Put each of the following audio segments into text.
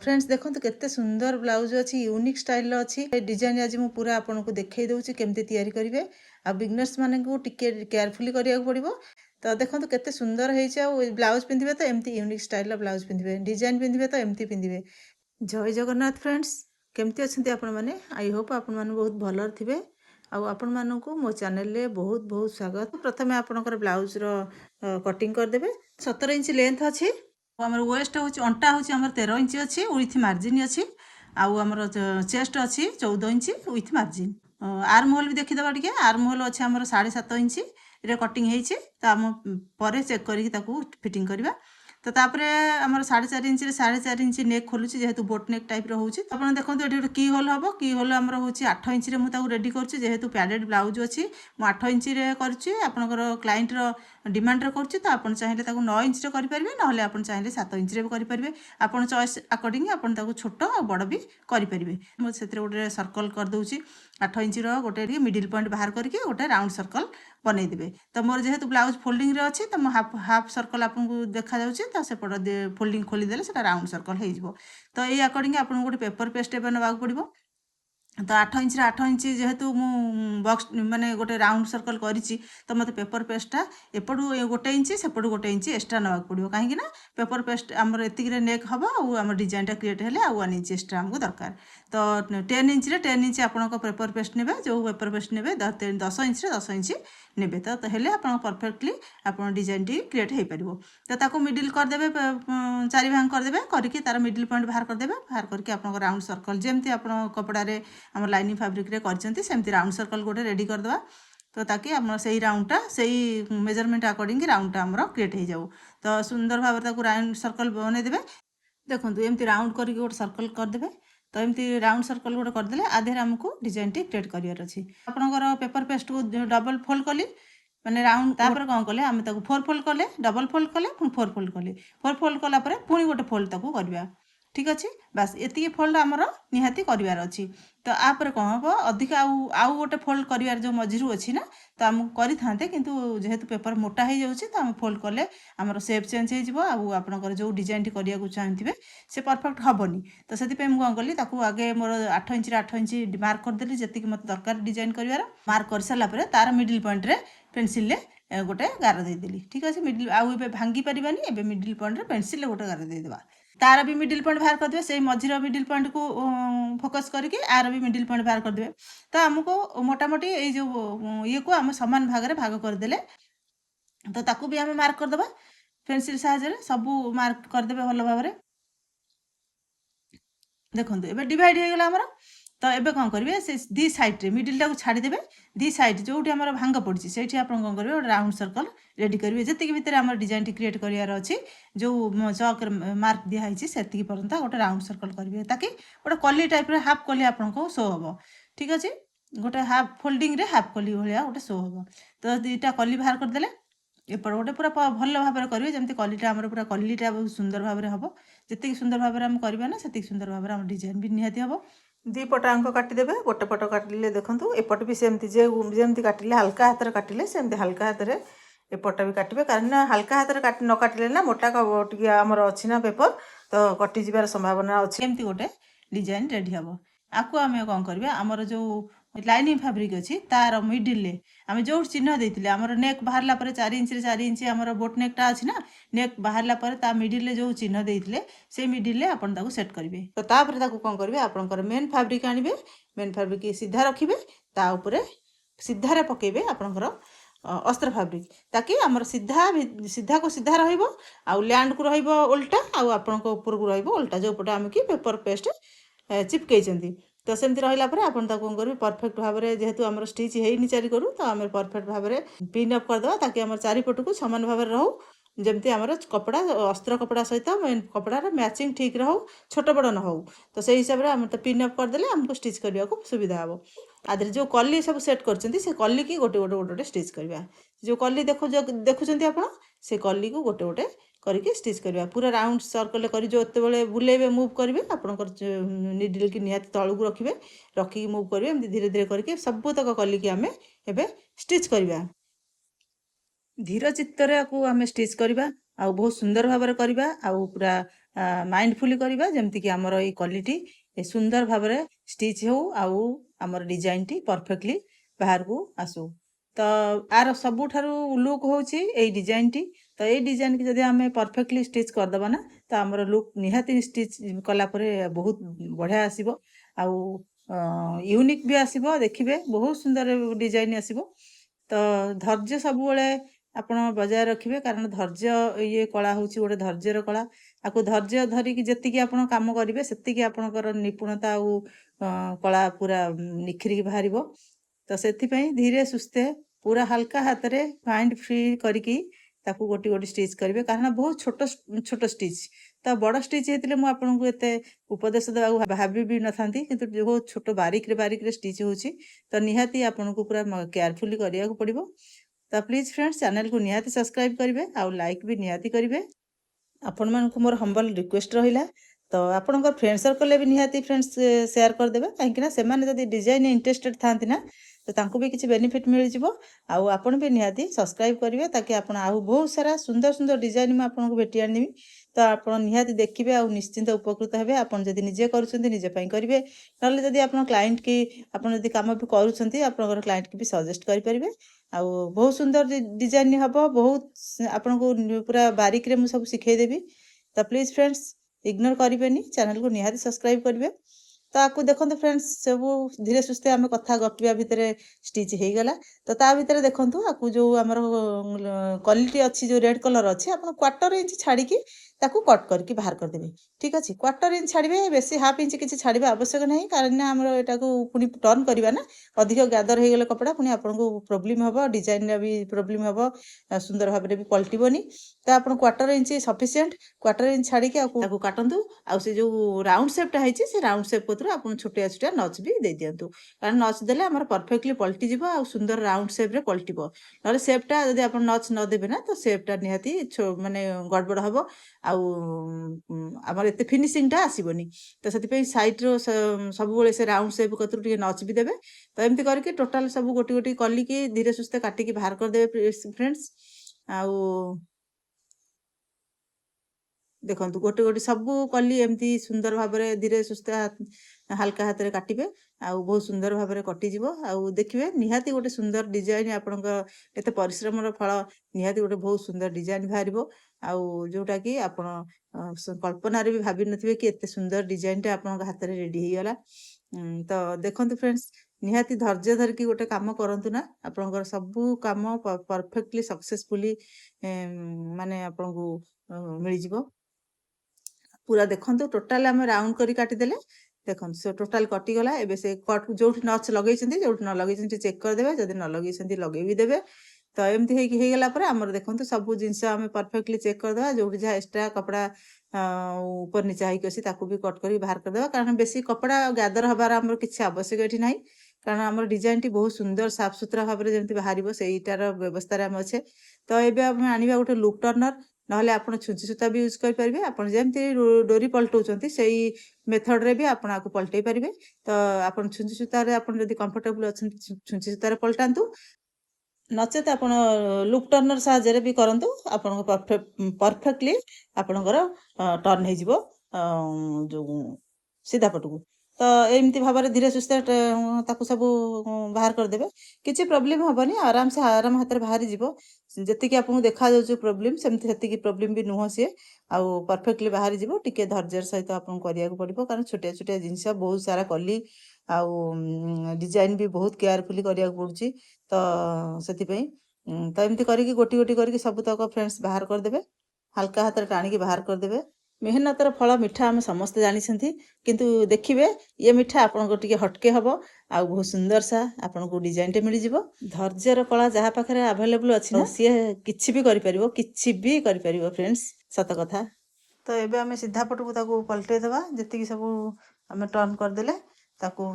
Friends देखो केते सुंदर ब्लाउज अच्छी यूनिक स्टाइल अच्छी डिजाइन आज मुझे पूरा आपको देखई दूसरी केमती तैयारी करेंगे आ बिगनर्स मान को टिके केयरफुली करिया पड़ो। तो देखो केते सुंदर है ब्लाउज पिंधे तो एमती यूनिक स्टाइल ब्लाउज पिंधे डिजाइन पिंधे तो एमती पिंधे। जय जगन्नाथ फ्रेंड्स केमती अच्छा आपण मैंने आई होप आपण मैंने बहुत भल थे आपण मानक मो चैनल रे बहुत बहुत स्वागत। प्रथम आपणकर ब्लाउज कटिंग करदे 17 इंच लेंथ अच्छी आमर वेस्ट हूँ अंटा हूँ आम 13 इंच अच्छी विथ मार्जिन अच्छी आमर चेस्ट अच्छी 14 inch with margin. Arm hole भी देखीदे टे आर्म होल अच्छे आम 7.5 इंच कटिंग होती तो आम पर चेक करके फिटिंग करवा। तो तापर आम 4.5 इंच 4.5 इंच नेक खोलुची जेहेतु बोट नेक टाइप रोचे आप देखो ये गोटे की होल हम की होल आम हूँ 8 इंच मुझे रेडी करुँच जेहेतु पैडेड ब्लाउज अच्छी मुझे 8 इंच करपर क्लाइंट डिमांड करुँच तो आप चाहिए 9 इंच करेंगे ना आप चाहिए 7 इंच करेंगे आप चॉइस अकॉर्डिंग आप छोट और बड़ भी करेंगे। मुझे गोटे सर्कल करदे 8 इंच गोटे मिडिल पॉइंट बाहर करके गोटे राउंड सर्कल बनईदेवे। तो मोर जेहेतु ब्लाउज फोल्डिंग रे अच्छी तो हाफ सर्कल आपको देखा जाऊँगी तो सेपट फोल्डिंग खोलीदेले से राउंड सर्कल हो। तो ये अकॉर्डिंग आपको गोटे पेपर पेस्ट ना पड़ो। तो 8 इंच 8 इंच जेहेतु मु बॉक्स माने गोटे राउंड सर्कल करी तो मत पेपर पेस्टा एपटू गोटे इंच सेपटू गोटे इंच एक्सट्रा नाक पड़ो कहीं पेपर पेस्ट आमर एतिक नेक हम आम डिजाइन क्रिएट है 1 इंच एक्सट्रा आमको दरकार। तो 10 इंच 10 इंच आप पेपर पेस्ट ने जो पेपर पेस्ट ने 10 इंच 10 इंच ने तो हेल्ले आप परफेक्टली आप डिजाइन टी क्रिएट हो पार। तो ताको मिडिल करदे 4 भाग करदे करके तार मिडिल पॉइंट बाहर करदे बाहर करके आप राउंड सर्कल जमती आप कपड़े आम लाइनिंग फैब्रिक रे करछंती सेमती राउंड सर्कल गोटे रेडी करदवा। तो ताकि आम से राउंडटा से मेजरमेंट अकॉर्डिंग राउंडटा आमर क्रिएट हो जाऊ। तो सुंदर भाव राउंड सर्कल बनईदेवे देखो एमती राउंड करके गोटे सर्कल करदे। तो एमती राउंड सर्कल गोटे करदे आधे आमको डिजाइन टी क्रिएट करार अच्छी आपंकर पेपर पेस्ट को डबल फोल्ड कली मैंने राउंड तापर कौन कले आम 4 फोल्ड कले डबल फोल्ड कले पुणी 4 फोल्ड कले 4 फोल्ड कलापर पुणी गोटे फोल्ड ताको करवा ठीक अच्छे बास ये फोल्ड आमर निहाती करार अच्छी। तो आपर कौन हम अधिक आउ गोटे फोल्ड कर जो मझीरू अच्छी ना तो आम करें किंतु जेहेतु पेपर मोटा हो जाऊँगी तो आम फोल्ड कले आमर सेप चेंज हो आपंकर जो डिजाइन टी करने चाहते से परफेक्ट हेनी। तो से कौन कली आगे मोर 8 इंच 8 इंच मार्क करदेली जी मत दरकार डिजाइन कर मार्क कर सारापर तार मिडिल पॉइंट रे पेनसिल गोटे गार देदेली ठीक अच्छे मिडिल आउ भांगी पारानी एवं मिडिल पॉइंट पेनसिल गोटे गार देदेबा तार भी मिडिल पॉइंट बाहर करदे से मझीर मिडिल पॉइंट को फोकस करके आर भी मिडिल पॉइंट बाहर करदे। तो आमको मोटामोटी ये जो ये को आम समान भाग में भाग करदे तो ताकू भी आम मार्क करदे पेनसिल साहाय्य सबू मार्क करदे भल भाव में देखो ये डिवाइड हो गला आमर। तो ये कौन करेंगे से दी सैड्रे मिडिल टाक छाड़देवे दी सैड जो आम भांग पड़ी से आप कौन करेंगे गोटे राउंड सर्कल रेडी करेंगे जी भितर आम डिजाइन टी क्रिएट करार अच्छी जो चौक मार्क दिखाई से पर्यंत गोटे राउंड सर्कल करेंगे ताकि गोटे कली टाइप हाफ कली आपको शो हम ठीक अच्छे गोटे हाफ फोल्डिंग रे हाफ कली भाया गोटे शो हम। तो दुईटा कली बाहर करदे एपट गोटे पूरा भल भाव में करेंगे जमी कलीटा आम पूरा कलीटा बहुत सुंदर भाव में हम जी सुंदर भाव में करवा ना से सुंदर भाव में आम डिजाइन भी निहाती हम। दी पटांक काटिदेवे गोटे पट काटिले देखो एपट भी सेमती जमी काटिले हल्का हाथ में काटिले सेमती हल्का हाथ में एपटा भी काटे कारण हल्का हाथ में न काटिले ना मोटा टी आमर अच्छी ना पेपर तो कटि जबार संभावना अच्छी एमती गोटे डिजाइन रेडी हम। आपको आम कौन करवा आमर जो लाइनिंग फैब्रिक अच्छी तार मिडिल आम जो चिन्ह देते आमर नेक बाहर 4 इंच 4 इंच आमर बोट नेकटा अच्छी ना नेक बाहर मिडिल जो चिन्ह देते से मिडिल आप सेट करेंगे। तो तापर कौन करेंगे आपंकर मेन फैब्रिक आने मेन फैब्रिक सीधा रखिए ताऊपर सीधारे पकेबे आपंकर अस्त्र फैब्रिक ताकि आमर सीधा सीधा को सीधा रैंड को रोल्टा आपण ऊपर को रोल्टा जो पटे आम कि पेपर पेस्ट चिपकई। तो सेमती रहा कौन करेंगे परफेक्ट भाव में जेहेतु आम स्टिच होनी चारि करूँ तो आम परफेक्ट भाव में पिन अप करदे ताकि आम चारिपट को सामान भाव में रहू जमती आमर कपड़ा अस्त्र कपड़ा सहित मेन कपड़ार मैचिंग ठीक रहू छोट बड़ न हो। तो से हिसाब से आम तो पिन अप करदे आमको स्टिच करने को सुविधा हम। आधे जो कली सब सेट कर कली की गोटे गोटे गोटे स्टिच करवा जो कली देखुं आप से कली को गोटे गोटे करके स्टिच करवा पूरा राउंड सर्कल कर जो एत बुलेबे मूव करेंगे आपंकर निडिल की निहाती तलू को रखिए रखिकी मूव करेंगे एमती धीरे धीरे करके सबूतक कली की आम एवं स्टिच करवा धीर चित्तर को आम स्टिच करवा आ बहुत सुंदर भाव में करवा आ पूरा माइंडफुली करवा जमती कि आमर ये क्वालिटी सुंदर भाव स्टिच हो आउ आमर डिजाइन टी परफेक्टली बाहर को आसू। तो आर सबुठारु लुक होची ए डिजाइन टी। तो ये डिजाइन की जदि आम परफेक्टली स्टिच करदबा ना तो आमर लुक निहाती स्टिच कला परे बहुत बढ़िया आसीबो आउ यूनिक भी आसीबो देखिबे बहुत सुंदर डिजाइन आसीबो। तो धैर्य सब ଆପଣ ବଜାୟ ରଖିବେ କାରଣ ଧୈର୍ଯ୍ୟ ଇଏ କଳା ହେଉଛି ଗୋଟେ ଧୈର୍ଯ୍ୟର କଳା। ଆକୁ ଧୈର୍ଯ୍ୟ ଧରିକି ଯେତିକି ଆପଣ କାମ କରିବେ ସେତିକି ଆପଣଙ୍କର ନିପୁଣତା ଆଉ କଳା ପୁରା ନିଖରିକି ବାହାରିବ। ତ ସେଥିପାଇଁ ଧୀରେ ସୁସ୍ଥେ ପୁରା ହାଲକା ହାତରେ ମାଇଣ୍ଡ ଫ୍ରି କରିକି ତାକୁ ଗୋଟି ଗୋଟି ଷ୍ଟିଚ୍ କରିବେ କାରଣ ବହୁତ ଛୋଟ ଛୋଟ ଷ୍ଟିଚ୍। ତ ବଡ଼ ଷ୍ଟିଚ୍ ହେଇଥିଲେ ମୁଁ ଆପଣଙ୍କୁ ଏତେ ଉପଦେଶ ଦେବାକୁ ଭାବି ବି ନଥାନ୍ତି କିନ୍ତୁ ବହୁତ ଛୋଟ ବାରିକରେ ଷ୍ଟିଚ୍ ହେଉଛି ତ ନିହାତି ଆପଣଙ୍କୁ ପୁରା କେୟାରଫୁଲି କରିବାକୁ ପଡ଼ିବ। तो प्लीज फ्रेंड्स चैनल को निहाती सब्सक्राइब करेंगे आउ लाइक भी निहाती करेंगे। आपण मानक मोर हम्बल रिक्वेस्ट रहिला तो आपणकर फ्रेंड सर्कल भी निहाती फ्रेंड्स शेयर करदेवे कहीं से जब डिजाइन इंटरेस्टेड था तो तांको भी किसी बेनिफिट मिल जाव। आउ आपण भी निहाती सब्सक्राइब करेंगे ताकि आपण आउ बहुत सारा सुंदर सुंदर डिजाइन में आपको भेटी आनी तो आप निहाती देखिए आउ निश्चिंत उपकृत हेबे। आपन जदि निजे करूछन्ती निजे पई करिवे नले जदि आपन क्लाइंट की आपन जदि काम भी करूछन्ती आपन क्लाइंट की भी सजेस्ट करि परिबे। आउ बहुत सुंदर डिजाइन हबो बहुत आपन को पूरा बारीक रे मु सब सिखै देबी। तो प्लीज फ्रेंड्स इग्नोर करिवेनी चैनल को निहाती सब्सक्राइब करिवे। तो आपको देखते फ्रेंड्स सब धीरे सुस्थे आम कथा गपिया भितर स्टिच हो गला। तो ता भितर देखंतु आपको जो आमर क्वालिटी अच्छी जो रेड कलर अच्छी आप क्वार्टर इंच छाड़ी ताकू कट करके बाहर करदेवे। ठीक अच्छे क्वार्टर इंच छाड़े बेसी हाफ इंच किसी छाड़ा आवश्यक नहीं कारण आम यहाँ पुणी टर्न करवा ना अधिक गैदर हो गले कपड़ा पुणी आपको प्रोब्लेम हम डिजाइन भी प्रोब्लेम हम सुंदर भाव भी पलटबनी। तो आप quarter inch sufficient quarter inch छाड़ी काटतु आउ जो राउंड सेपटा है से राउंड सेप कतरू आप छोटिया छोटिया नच भी दे दिंतु कारण नच देले आम परफेक्टली पलटि आ सुंदर राउंड सेप्रे पलटब ना सेपटा जब आप नच नदेवे ना तो सेपटा निहाती माने गड़बड़ हम आमर एत फिनिशिंगटा आसबनी। तो से सैड्र सब से राउंड सेप कतरू टे नच भी देवे। तो एमती करके टोटाल सब गोटी गोटी कलिकी धीरे सुस्थे काटिकी बाहर करदे फ्रेंड्स। आउ देखो गोटे गोटे सब कली एमती सुंदर भाव धीरे सुस्थे हाल्का हाथ में काटे आउ बहुत सुंदर भाव में कटिज आउ देखिए निहाती गोटे सुंदर डिजाइन आपण एत परिश्रम फल निहाती गोटे बहुत सुंदर डिजाइन बाहर आउ जोटा कि आप कल्पना भी भाभी नथिबे कि एत सुंदर डिजाइन टा आपण हाथ में रेडी हो गला। तो देखंतु फ्रेंड्स निहाती धैर्य धरिकी गोटे काम करंतु ना आपणकर सब काम परफेक्टली सक्सेसफुली माने आपको मिल जिवो। पूरा देखंतु टोटाल आम राउंड करी काटिदेले देखो से टोटाल कटिगला। एबे से कट जो नच लगे जो न लगे चेक करदे जब न लगे लगे भी देवे। तो एमती हो गला आमर देखो सब जिनस आम परफेक्टली चेक करदे जो जहाँ एक्सट्रा कपड़ा ऊपर नीचा होती भी कट कर बाहर करदे कारण बेसी कपड़ा गैदर हबार आमर किसी आवश्यक ये ना कारण आम डिजाइन टी बहुत सुंदर साफ सुथरा भाव में जमी बाहर सेटार व्यवस्था आम अच्छे। तो ये आम आने गोटे लुक टर्नर नहले आप छुंची सूता भी यूज करेंगे आप जमी डोरी पलटाऊँ से मेथड रे भी आपन आपको पलटई पारे। तो आप छुंची सूतार आप कंफर्टेबल अच्छा छुंची सूतार पलटातु नचेत आप लुक टर्नर साहाଯ୍ୟରେ भी करंतु आपन परफेक्टली आपनकर टर्न हो जो सीधा पटू। तो एमती भाव में धीरे सुस्थे सब बाहर करदे किसी प्रोब्लेम हेनी आराम से आराम हाथ में बाहरी जीव जी आपको देखा जो प्रोब्लेम सेमती प्रोब्लेम भी नुह सी आउ परफेक्टली बाहरी जीव टिके धैर्य सहित आपको करिया पड़ो कारण छोटिया छोटिया जिनस बहुत सारा कली आउ डिजाइन भी बहुत केयरफुली करिया पड़ुछि। तो से तो एमती करके गोटी गोटी करके सब तक फ्रेंड्स बाहर करदे हाल्का हाथ टाणी बाहर करदे। मेहनतर फल मिठा आम समस्ते जानी किंतु देखिए ये मिठा आपको टे हटके हम आ बहुत सुंदर सा आपको डिजाइन टे मिल जाव। धैर्यर कला जहाँ पाखे आवेलेबल अच्छी ना सी किसी भी कर फ्रेंड्स सत कथा। तो ये आम सीधा पटको पलटे देवा जी सब आम टर्न करदे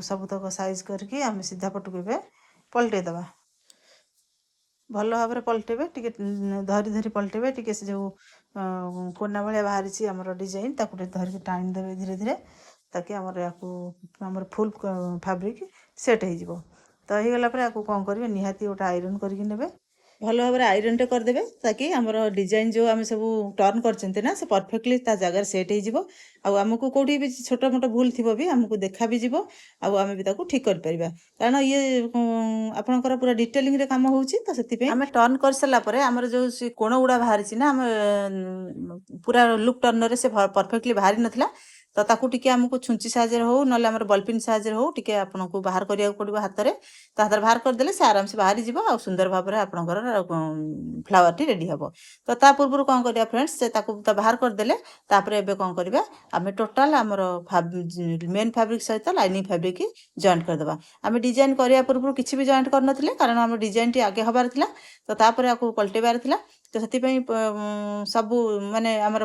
सब तक साइज करके आम सीधा पटको पलटे देवा भल भाव में पलटेबे टी धरी धरी पलटेबे टी से जो कोना भाया बाहरी आमर डिजाइन ताकू धरिक टाणी देवे धीरे धीरे ताकि आमर या फुल फैब्रिक सेट हो। तो हो गला आपको कौन करेंगे निहाती गोटे आयरन करके नेबे ଭଲ ଭାବରେ ଆଇରନଟେ କରିଦେବେ ତାକି ଆମର ଡିଜାଇନ ଯେଉଁ ଆମେ ସବୁ ଟର୍ନ କରିଛନ୍ତି ନା ସେ ପରଫେକ୍ଟଲି ତା ଜାଗାରେ ସେଟ୍ ହେଇଯିବ। ଆଉ ଆମକୁ କେଉଁଠି ବି ଛୋଟ ମୋଟ ଭୁଲ ଥିବ ବି ଆମକୁ ଦେଖା ବି ଯିବ, ଆଉ ଆମେ ବି ତାକୁ ଠିକ୍ କରିପାରିବା। କାରଣ ଇଏ ଆପଣଙ୍କର ପୁରା ଡିଟେଲିଂରେ କାମ ହେଉଛି, ତ ସେଥିପାଇଁ ଆମେ ଟର୍ନ କରିସାରିଲା ପରେ ଆମର ଯେଉଁ ସେ କୋଣ ଗୁଡ଼ା ବାହାରିଛି ନା, ଆମେ ପୁରା ଲୁକ୍ ଟର୍ଣ୍ଣରେ ସେ ପରଫେକ୍ଟଲି ବାହାରି ନଥିଲା। ତ ତାକୁ ଟିକେ ଆମକୁ ଛୁଞ୍ଚି ସାହାଯ୍ୟରେ ହଉ ନହେଲେ ଆମର ବଲପିନ୍ ସାହାଯ୍ୟରେ ହଉ ଟିକେ ଆପଣଙ୍କୁ ବାହାର କରିବାକୁ ପଡ଼ିବ ହାତରେ। ତ ହାତରେ ବାହାର କରିଦେଲେ ସେ ଆରାମସେ ବାହାରିଯିବ ଆଉ ସୁନ୍ଦର ଭାବରେ ଆପଣଙ୍କର ଫ୍ଲାୱାରଟି ରେଡ଼ି ହେବ। ତ ତା ପୂର୍ବରୁ କ'ଣ କରିବା ଫ୍ରେଣ୍ଡସ୍, ସେ ତାକୁ ତ ବାହାର କରିଦେଲେ ତାପରେ ଏବେ କ'ଣ କରିବା, ଆମେ ଟୋଟାଲ ଆମର ମେନ୍ ଫ୍ୟାବ୍ରିକ୍ ସହିତ ଲାଇନିଂ ଫ୍ୟାବ୍ରିକ୍ ଜଏଣ୍ଟ କରିଦେବା। ଆମେ ଡିଜାଇନ କରିବା ପୂର୍ବରୁ କିଛି ବି ଜଏଣ୍ଟ କରିନଥିଲେ, କାରଣ ଆମ ଡିଜାଇନଟି ଆଗେ ହେବାର ଥିଲା, ତ ତାପରେ ଆକୁ ପଲଟେଇବାର ଥିଲା। ତ ସେଥିପାଇଁ ସବୁ ମାନେ ଆମର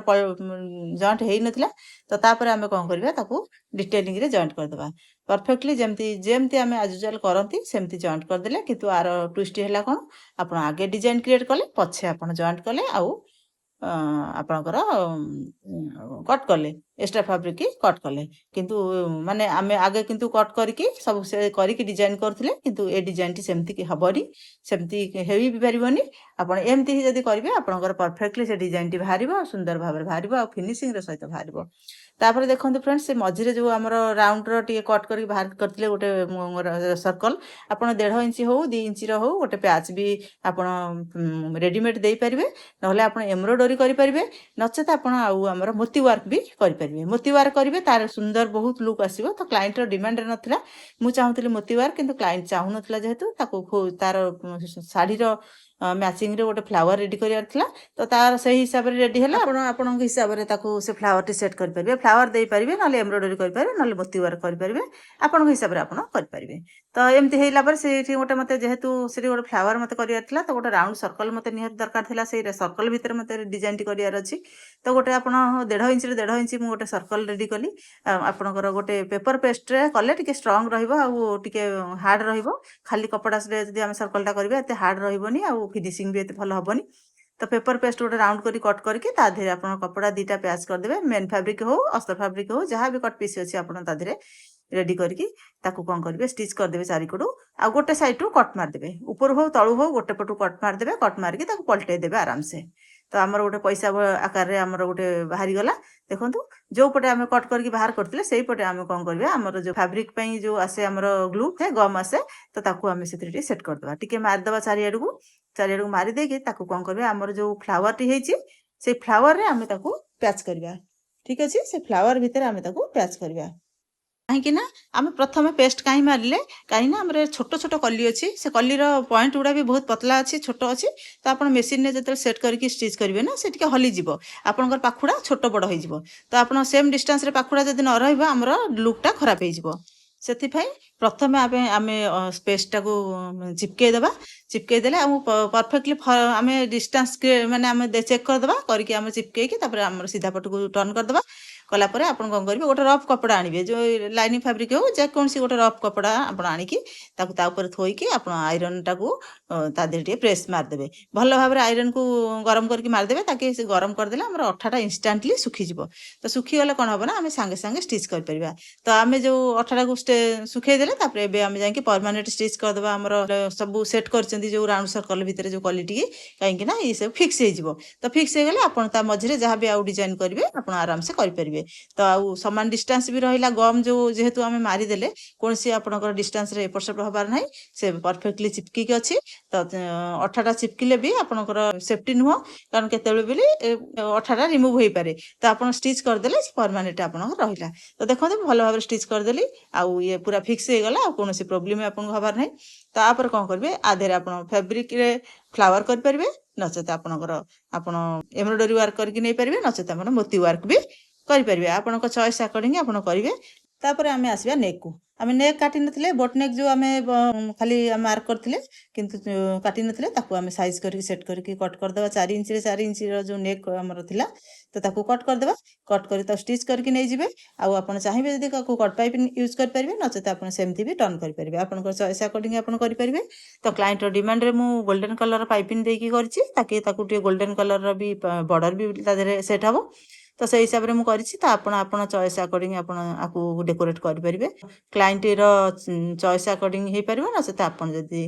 ଜଏଣ୍ଟ ହେଇନଥିଲା। ତ ତାପରେ ଆମେ କ'ଣ କରିବା, ତାକୁ ଡିଟେଲିଂରେ ଜଏଣ୍ଟ କରିଦେବା ପରଫେକ୍ଟଲି, ଯେମିତି ଯେମିତି ଆମେ ଆଜ୍ ୟୁଜୁଆଲ୍ କରନ୍ତି ସେମିତି ଜଏଣ୍ଟ କରିଦେଲେ। କିନ୍ତୁ ଆର ଟୁଇଷ୍ଟ ହେଲା କ'ଣ, ଆପଣ ଆଗେ ଡିଜାଇନ କ୍ରିଏଟ୍ କଲେ, ପଛେ ଆପଣ ଜଏଣ୍ଟ କଲେ, ଆଉ ଆପଣଙ୍କର କଟ୍ କଲେ, ଏକ୍ସଟ୍ରା ଫ୍ୟାବ୍ରିକ୍ କଟ୍ କଲେ। କିନ୍ତୁ ମାନେ ଆମେ ଆଗେ କିନ୍ତୁ କଟ୍ କରିକି ସବୁ ସେ କରିକି ଡିଜାଇନ କରୁଥିଲେ, କିନ୍ତୁ ଏ ଡିଜାଇନଟି ସେମିତି ହେବନି, ସେମିତି ହେଇ ବି ପାରିବନି। ଆପଣ ଏମିତି ହିଁ ଯଦି କରିବେ ଆପଣଙ୍କର ପରଫେକ୍ଟଲି ସେ ଡିଜାଇନଟି ବାହାରିବ, ସୁନ୍ଦର ଭାବରେ ବାହାରିବ, ଆଉ ଫିନିସିଂର ସହିତ ବାହାରିବ। ତାପରେ ଦେଖନ୍ତୁ ଫ୍ରେଣ୍ଡସ୍, ସେ ମଝିରେ ଯେଉଁ ଆମର ରାଉଣ୍ଡର ଟିକେ କଟ୍ କରିକି ବାହାର କରିଥିଲେ ଗୋଟେ ସର୍କଲ, ଆପଣ 1.5 ଇଞ୍ଚ ହଉ 2 ଇଞ୍ଚର ହଉ ଗୋଟେ ପ୍ୟାଚ୍ ବି ଆପଣ ରେଡ଼ିମେଡ୍ ଦେଇପାରିବେ, ନହେଲେ ଆପଣ ଏମ୍ବ୍ରଏଡରୀ କରିପାରିବେ, ନଚେତ ଆପଣ ଆଉ ଆମର ମୋତି ୱାର୍କ ବି କରିପାରିବେ। ମୋତି ୱାର୍କ କରିବେ, ତାର ସୁନ୍ଦର ବହୁତ ଲୁକ୍ ଆସିବ। ତ କ୍ଲାଏଣ୍ଟର ଡିମାଣ୍ଡରେ ନଥିଲା, ମୁଁ ଚାହୁଁଥିଲି ମୋତି ୱାର୍କ, କିନ୍ତୁ କ୍ଲାଏଣ୍ଟ ଚାହୁଁନଥିଲା ଯେହେତୁ ତାକୁ ତାର ଶାଢ଼ୀର ମ୍ୟାଚିଂରେ ଗୋଟେ ଫ୍ଲାୱାର ରେଡ଼ି କରିବାର ଥିଲା। ତ ତାର ସେହି ହିସାବରେ ରେଡ଼ି ହେଲା, ଆପଣ ଆପଣଙ୍କ ହିସାବରେ ତାକୁ ସେ ଫ୍ଲାୱାରଟି ସେଟ୍ କରିପାରିବେ, ଫ୍ଲାୱାର ଦେଇପାରିବେ, ନହେଲେ ଏମ୍ବ୍ରଏଡରୀ କରିପାରିବେ, ନହେଲେ ମୋତି ୱାର୍କ କରିପାରିବେ, ଆପଣଙ୍କ ହିସାବରେ ଆପଣ କରିପାରିବେ। ତ ଏମିତି ହେଇଲା ପରେ ସେଇଠି ଗୋଟେ ମୋତେ ଯେହେତୁ ସେଠି ଗୋଟେ ଫ୍ଲାୱାର ମୋତେ କରିବାର ଥିଲା, ତ ଗୋଟେ ରାଉଣ୍ଡ ସର୍କଲ ମୋତେ ନିହାତି ଦରକାର ଥିଲା। ସେଇ ସର୍କଲ ଭିତରେ ମୋତେ ଡିଜାଇନଟି କରିବାର ଅଛି। ତ ଗୋଟେ ଆପଣ 1.5 ଇଞ୍ଚରେ 1.5 ଇଞ୍ଚ ମୁଁ ଗୋଟେ ସର୍କଲ ରେଡ଼ି କଲି। ଆପଣଙ୍କର ଗୋଟେ ପେପର ପେଷ୍ଟରେ କଲେ ଟିକେ ଷ୍ଟ୍ରଙ୍ଗ ରହିବ, ଆଉ ଟିକେ ହାର୍ଡ଼ ରହିବ। ଖାଲି କପଡ଼ାରେ ଯଦି ଆମେ ସର୍କଲଟା କରିବା ଏତେ ହାର୍ଡ଼ ରହିବନି, ଆଉ ଫିନିସିଂ ବି ଏତେ ଭଲ ହେବନି। ତ ପେପର ପେଷ୍ଟ ଗୋଟେ ରାଉଣ୍ଡ କରି କଟ୍ କରିକି ତା ଦେହରେ ଆପଣ କପଡ଼ା 2ଟା ପ୍ୟାଚ୍ କରିଦେବେ। ମେନ୍ ଫ୍ୟାବ୍ରିକ୍ ହଉ ଅସ୍ତ୍ର ଫ୍ୟାବ୍ରିକ୍ ହଉ ଯାହା ବି କଟ୍ ପିସ୍ ଅଛି ଆପଣ ତା ଦେହରେ ରେଡ଼ି କରିକି ତାକୁ କ'ଣ କରିବେ, ଷ୍ଟିଚ୍ କରିଦେବେ ଚାରିକଡ଼ୁ, ଆଉ ଗୋଟେ ସାଇଡ଼ରୁ କଟ୍ ମାରିଦେବେ। ଉପରୁ ହଉ ତଳୁ ହଉ ଗୋଟେ ପଟୁ କଟ୍ ମାରିଦେବେ। କଟ୍ ମାରିକି ତାକୁ ପଲଟେଇ ଦେବେ ଆରାମସେ। ତ ଆମର ଗୋଟେ ପଇସା ଆକାରରେ ଆମର ଗୋଟେ ବାହାରିଗଲା। ଦେଖନ୍ତୁ ଯେଉଁ ପଟେ ଆମେ କଟ୍ କରିକି ବାହାର କରିଥିଲେ ସେଇପଟେ ଆମେ କ'ଣ କରିବା, ଆମର ଯେଉଁ ଫ୍ୟାବ୍ରିକ୍ ପାଇଁ ଯେଉଁ ଆସେ ଆମର ଗ୍ଲୁ ଗମ୍ ଆସେ, ତ ତାକୁ ଆମେ ସେଥିରେ ଟିକେ ସେଟ୍ କରିଦେବା। ଟିକେ ମାରିଦେବା ଚାରିଆଡ଼କୁ ମାରି ଦେଇକି ତାକୁ କ'ଣ କରିବା, ଆମର ଯେଉଁ ଫ୍ଲାୱାରଟି ହେଇଛି ସେଇ ଫ୍ଲାୱାରରେ ଆମେ ତାକୁ ପ୍ୟାଚ୍ କରିବା। ଠିକ୍ ଅଛି, ସେ ଫ୍ଲାୱାର ଭିତରେ ଆମେ ତାକୁ ପ୍ୟାଚ୍ କରିବା। କାହିଁକି ନା ଆମେ ପ୍ରଥମେ ପେଷ୍ଟ କାହିଁ ମାରିଲେ, କାହିଁକି ନା ଆମର ଛୋଟ ଛୋଟ କଲି ଅଛି, ସେ କଲିର ପଏଣ୍ଟ ଗୁଡ଼ା ବି ବହୁତ ପତଳା ଅଛି, ଛୋଟ ଅଛି। ତ ଆପଣ ମେସିନରେ ଯେତେବେଳେ ସେଟ୍ କରିକି ଷ୍ଟିଚ୍ କରିବେ ନା, ସେ ଟିକେ ହଲିଯିବ, ଆପଣଙ୍କର ପାଖୁଡ଼ା ଛୋଟ ବଡ଼ ହେଇଯିବ। ତ ଆପଣ ସେମ୍ ଡିଷ୍ଟାନ୍ସରେ ପାଖୁଡ଼ା ଯଦି ନ ରହିବ ଆମର ଲୁକ୍ଟା ଖରାପ ହେଇଯିବ। ସେଥିପାଇଁ ପ୍ରଥମେ ଆମେ ସ୍ପେସ୍ଟାକୁ ଚିପକେଇ ଦେବା। ଚିପକେଇ ଦେଲେ ଆଉ ପରଫେକ୍ଟଲି ଆମେ ଡିଷ୍ଟାନ୍ସ ମାନେ ଆମେ ଚେକ୍ କରିଦେବା, କରିକି ଆମେ ଚିପକେଇକି ତାପରେ ଆମର ସିଧା ପଟକୁ ଟର୍ନ କରିଦେବା। କଲା ପରେ ଆପଣ କ'ଣ କରିବେ, ଗୋଟେ ରଫ୍ କପଡ଼ା ଆଣିବେ, ଯେଉଁ ଲାଇନିଂ ଫ୍ୟାବ୍ରିକ୍ ହେଉ ଯେକୌଣସି ଗୋଟେ ରଫ୍ କପଡ଼ା ଆପଣ ଆଣିକି ତାକୁ ତା ଉପରେ ଥୋଇକି ଆପଣ ଆଇରନ୍ଟାକୁ ତା ଦେହରେ ଟିକେ ପ୍ରେସ୍ ମାରିଦେବେ। ଭଲ ଭାବରେ ଆଇରନ୍କୁ ଗରମ କରିକି ମାରିଦେବେ, ତାକି ସେ ଗରମ କରିଦେଲେ ଆମର ଅଠାଟା ଇନଷ୍ଟାଣ୍ଟଲି ଶୁଖିଯିବ। ତ ଶୁଖିଗଲେ କ'ଣ ହେବ ନା, ଆମେ ସାଙ୍ଗେ ସାଙ୍ଗେ ଷ୍ଟିଚ୍ କରିପାରିବା। ତ ଆମେ ଯେଉଁ ଅଠାଟାକୁ ଶୁଖେଇ ଦେଲେ, ତାପରେ ଏବେ ଆମେ ଯାଇକି ପରମାନେଣ୍ଟ ଷ୍ଟିଚ୍ କରିଦେବା। ଆମର ସବୁ ସେଟ୍ କରିଛନ୍ତି ଯେଉଁ ରାଉଣ୍ଡ ସର୍କଲ ଭିତରେ ଯେଉଁ କଲିଟିକି, କାହିଁକି ନା ଏ ସବୁ ଫିକ୍ସ ହେଇଯିବ। ତ ଫିକ୍ସ ହେଇଗଲେ ଆପଣ ତା ମଝିରେ ଯାହା ବି ଆଉ ଡିଜାଇନ୍ କରିବେ ଆପଣ ଆରାମସେ କରିପାରିବେ। ତ ଆଉ ସମାନ ଡିଷ୍ଟାନ୍ସ ବି ରହିଲା। ଗମ୍ ଯେଉଁ ଯେହେତୁ ଆମେ ମାରିଦେଲେ, କୌଣସି ଆପଣଙ୍କର ଡିଷ୍ଟାନ୍ସରେ ଏପଟ ସେପଟ ହେବାର ନାହିଁ, ସେ ପରଫେକ୍ଟଲି ଚିପକିକି ଅଛି। ତ ଅଠାଟା ଚିପକିଲେ ବି ଆପଣଙ୍କର ସେଫ୍ଟି ନୁହଁ, କାରଣ କେତେବେଳେ ବି ଅଠାଟା ରିମୁଭ୍ ହେଇପାରେ। ତ ଆପଣ ଷ୍ଟିଚ୍ କରିଦେଲେ ସେ ପରମାନେଣ୍ଟ ଆପଣଙ୍କର ରହିଲା। ତ ଦେଖନ୍ତୁ ଭଲ ଭାବରେ ଷ୍ଟିଚ୍ କରିଦେଲି, ଆଉ ଇଏ ପୁରା ଫିକ୍ସ ହେଇଗଲା, ଆଉ କୌଣସି ପ୍ରୋବ୍ଲେମ୍ ଆପଣଙ୍କୁ ହେବାର ନାହିଁ। ତାପରେ କ'ଣ କରିବେ, ଆ ଦେହରେ ଆପଣ ଫ୍ୟାବ୍ରିକ୍ରେ ଫ୍ଲାୱାର କରିପାରିବେ, ନଚେତ ଆପଣ ଏମ୍ବ୍ରଏଡରୀ ୱାର୍କ କରିକି ନେଇପାରିବେ, ନଚେତ ଆପଣ ମୋତି ୱାର୍କ ବି କରିପାରିବେ। ଆପଣଙ୍କ ଚଏସ୍ ଆକର୍ଡ଼ିଂ ଆପଣ କରିବେ। ତାପରେ ଆମେ ଆସିବା ନେକ୍କୁ। ଆମେ ନେକ୍ କାଟିନଥିଲେ, ବୋଟ୍ ନେକ୍ ଯେଉଁ ଆମେ ଖାଲି ମାର୍କ କରିଥିଲେ, କିନ୍ତୁ କାଟିନଥିଲେ, ତାକୁ ଆମେ ସାଇଜ୍ କରିକି ସେଟ୍ କରିକି କଟ୍ କରିଦେବା। 4 ଇଞ୍ଚରେ 4 ଇଞ୍ଚର ଯେଉଁ ନେକ୍ ଆମର ଥିଲା, ତ ତାକୁ କଟ୍ କରିଦେବା। କଟ୍ କରି ତାକୁ ଷ୍ଟିଚ୍ କରିକି ନେଇଯିବେ। ଆଉ ଆପଣ ଚାହିଁବେ ଯଦି ତାକୁ କଟ୍ ପାଇପ୍ ୟୁଜ୍ କରିପାରିବେ, ନଚେତ ଆପଣ ସେମିତି ବି ଟର୍ନ କରିପାରିବେ। ଆପଣଙ୍କର ଚଏସ୍ ଆକର୍ଡ଼ିଂ ଆପଣ କରିପାରିବେ। ତ କ୍ଲାଏଣ୍ଟର ଡିମାଣ୍ଡରେ ମୁଁ ଗୋଲ୍ଡେନ୍ କଲର୍ ପାଇପିଂ ଦେଇକି କରିଛି, ତାକୁ ଟିକେ ଗୋଲ୍ଡେନ୍ କଲର୍ର ବି ବର୍ଡ଼ର ବି ତା ଦେହରେ ସେଟ୍ ହେବ। ତ ତ ସେଇ ହିସାବରେ ମୁଁ କରିଛି। ତ ଆପଣ ଚଏସ୍ ଆକର୍ଡିଂ ଆପଣ ଆକୁ ଡେକୋରେଟ୍ କରିପାରିବେ। କ୍ଲାଏଣ୍ଟର ଚଏସ୍ ଆକର୍ଡିଂ ହେଇପାରିବ ନା ସେଟା ଆପଣ ଯଦି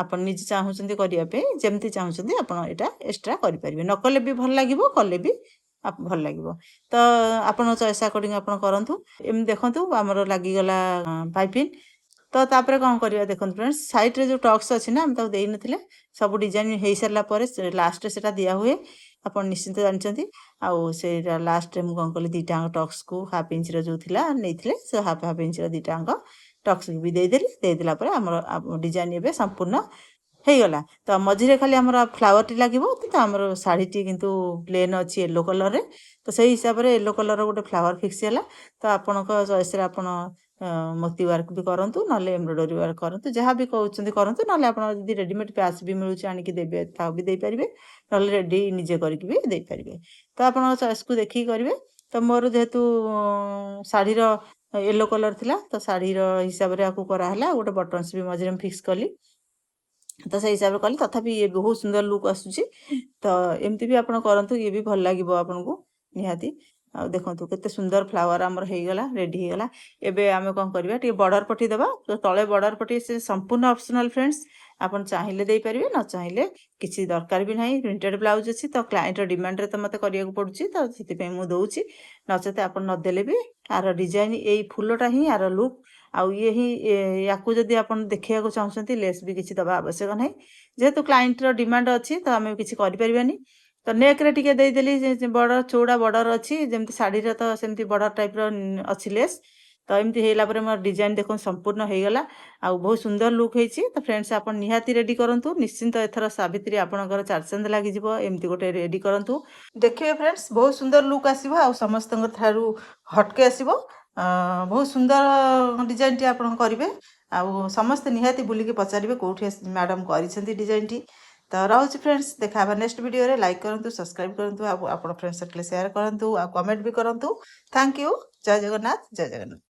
ଆପଣ ନିଜେ ଚାହୁଁଛନ୍ତି କରିବା ପାଇଁ ଯେମିତି ଚାହୁଁଛନ୍ତି ଆପଣ ଏଇଟା ଏକ୍ସଟ୍ରା କରିପାରିବେ। ନ କଲେ ବି ଭଲ ଲାଗିବ, କଲେ ବି ଭଲ ଲାଗିବ। ତ ଆପଣଙ୍କ ଚଏସ୍ ଆକର୍ଡିଂ ଆପଣ କରନ୍ତୁ। ଏମିତି ଦେଖନ୍ତୁ ଆମର ଲାଗିଗଲା ପାଇପିନ୍। ତ ତାପରେ କ'ଣ କରିବା ଦେଖନ୍ତୁ ଫ୍ରେଣ୍ଡସ୍, ସାଇଡ଼୍ରେ ଯେଉଁ ଟକ୍ସ ଅଛି ନା ଆମେ ତାକୁ ଦେଇନଥିଲେ, ସବୁ ଡିଜାଇନ୍ ହେଇସାରିଲା ପରେ ଲାଷ୍ଟରେ ସେଇଟା ଦିଆ ହୁଏ, ଆପଣ ନିଶ୍ଚିନ୍ତ ଜାଣିଛନ୍ତି। ଆଉ ସେଇଟା ଲାଷ୍ଟରେ ମୁଁ କ'ଣ କଲି, ଦୁଇଟାଙ୍କ ଟକ୍ସକୁ ହାଫ୍ ଇଞ୍ଚର ଯେଉଁ ଥିଲା ନେଇଥିଲେ, ସେ ହାଫ୍ ଇଞ୍ଚର ଦୁଇଟାଙ୍କ ଟକ୍ସକୁ ବି ଦେଇଦେଲି। ଦେଇଦେଲା ପରେ ଆମର ଡିଜାଇନ୍ ଏବେ ସମ୍ପୂର୍ଣ୍ଣ ହେଇଗଲା। ତ ମଝିରେ ଖାଲି ଆମର ଫ୍ଲାୱାରଟି ଲାଗିବ। ତ ଆମର ଶାଢ଼ୀଟି କିନ୍ତୁ ପ୍ଲେନ୍ ଅଛି ୟେଲୋ କଲର୍ରେ, ତ ସେଇ ହିସାବରେ ୟେଲୋ କଲର୍ର ଗୋଟେ ଫ୍ଲାୱାର ଫିକ୍ସ ହେଲା। ତ ଆପଣଙ୍କ ଚଏସ୍ରେ ଆପଣ ମୋତି ୱାର୍କ ବି କରନ୍ତୁ, ନହେଲେ ଏମ୍ବ୍ରଏଡରୀ ୱାର୍କ କରନ୍ତୁ, ଯାହା ବି କହୁଛନ୍ତି କରନ୍ତୁ। ନହେଲେ ଆପଣ ଯଦି ରେଡ଼ିମେଡ୍ ପ୍ୟାଚ୍ ବି ମିଳୁଛି ଆଣିକି ଦେବେ, ତାହା ବି ଦେଇପାରିବେ, ନହେଲେ ରେଡ଼ି ନିଜେ କରିକି ବି ଦେଇପାରିବେ। ତ ଆପଣଙ୍କ ଚଏସ୍କୁ ଦେଖିକି କରିବେ। ତ ମୋର ଯେହେତୁ ଶାଢ଼ୀର ୟେଲୋ କଲର୍ ଥିଲା, ତ ଶାଢ଼ୀର ହିସାବରେ ଆକୁ କରାହେଲା। ଗୋଟେ ବଟନ୍ସ ବି ମଝିରେ ମୁଁ ଫିକ୍ସ କଲି, ତ ସେଇ ହିସାବରେ କଲି। ତଥାପି ଇଏ ବହୁତ ସୁନ୍ଦର ଲୁକ୍ ଆସୁଛି। ତ ଏମିତି ବି ଆପଣ କରନ୍ତୁ, ଇଏ ବି ଭଲ ଲାଗିବ ଆପଣଙ୍କୁ ନିହାତି। ଆଉ ଦେଖନ୍ତୁ କେତେ ସୁନ୍ଦର ଫ୍ଲାୱାର ଆମର ହେଇଗଲା, ରେଡ଼ି ହେଇଗଲା। ଏବେ ଆମେ କ'ଣ କରିବା, ଟିକେ ବର୍ଡ଼ର ପଟି ଦେବା। ତ ତଳେ ବର୍ଡ଼ର ପଟି ସେ ସମ୍ପୂର୍ଣ୍ଣ ଅପସନାଲ୍ ଫ୍ରେଣ୍ଡସ୍, ଆପଣ ଚାହିଁଲେ ଦେଇପାରିବେ, ନ ଚାହିଁଲେ କିଛି ଦରକାର ବି ନାହିଁ। ପ୍ରିଣ୍ଟେଡ୍ ବ୍ଲାଉଜ୍ ଅଛି, ତ କ୍ଲାଏଣ୍ଟର ଡିମାଣ୍ଡରେ ତ ମୋତେ କରିବାକୁ ପଡ଼ୁଛି, ତ ସେଥିପାଇଁ ମୁଁ ଦେଉଛି। ନଚେତ ଆପଣ ନଦେଲେ ବି ଆର ଡିଜାଇନ୍ ଏଇ ଫୁଲଟା ହିଁ ଆର ଲୁକ୍। ଆଉ ଇଏ ହିଁ ୟାକୁ ଯଦି ଆପଣ ଦେଖେଇବାକୁ ଚାହୁଁଛନ୍ତି, ଲେସ୍ ବି କିଛି ଦେବା ଆବଶ୍ୟକ ନାହିଁ। ଯେହେତୁ କ୍ଲାଏଣ୍ଟର ଡିମାଣ୍ଡ ଅଛି, ତ ଆମେ କିଛି କରିପାରିବାନି। ତ ନେକ୍ରେ ଟିକେ ଦେଇଦେଲି, ବଡ଼ ଚଉଡ଼ା ବର୍ଡ଼ର ଅଛି, ଯେମିତି ଶାଢ଼ୀରେ ତ ସେମିତି ବର୍ଡ଼ର ଟାଇପ୍ର ଅଛି ଲେସ୍। ତ ଏମିତି ହେଇଗଲା ପରେ ମୋର ଡିଜାଇନ୍ ଦେଖନ୍ତୁ ସମ୍ପୂର୍ଣ୍ଣ ହେଇଗଲା, ଆଉ ବହୁତ ସୁନ୍ଦର ଲୁକ୍ ହେଇଛି। ତ ଫ୍ରେଣ୍ଡସ୍ ଆପଣ ନିହାତି ରେଡ଼ି କରନ୍ତୁ। ନିଶ୍ଚିନ୍ତ ଏଥର ସାବିତ୍ରୀ ଆପଣଙ୍କର ଚାରିଚାନ୍ଦ ଲାଗିଯିବ। ଏମିତି ଗୋଟେ ରେଡ଼ି କରନ୍ତୁ, ଦେଖିବେ ଫ୍ରେଣ୍ଡସ୍ ବହୁତ ସୁନ୍ଦର ଲୁକ୍ ଆସିବ, ଆଉ ସମସ୍ତଙ୍କ ଠାରୁ ହଟକେ ଆସିବ। ବହୁତ ସୁନ୍ଦର ଡିଜାଇନ୍ଟି ଆପଣ କରିବେ। ଆଉ ସମସ୍ତେ ନିହାତି ବୁଲିକି ପଚାରିବେ କେଉଁଠି ମ୍ୟାଡ଼ାମ୍ କରିଛନ୍ତି ଡିଜାଇନ୍ଟି। ତ ରହୁଛି ଫ୍ରେଣ୍ଡସ୍, ଦେଖା ହେବା ନେକ୍ସଟ ଭିଡ଼ିଓରେ। ଲାଇକ୍ କରନ୍ତୁ, ସବସ୍କ୍ରାଇବ୍ କରନ୍ତୁ, ଆଉ ଆପଣ ଫ୍ରେଣ୍ଡସ୍ ସର୍କଲ୍ ସେୟାର କରନ୍ତୁ, ଆଉ କମେଣ୍ଟ ବି କରନ୍ତୁ। Thank you. ଜୟ ଜଗନ୍ନାଥ, ଜୟ ଜଗନ୍ନାଥ।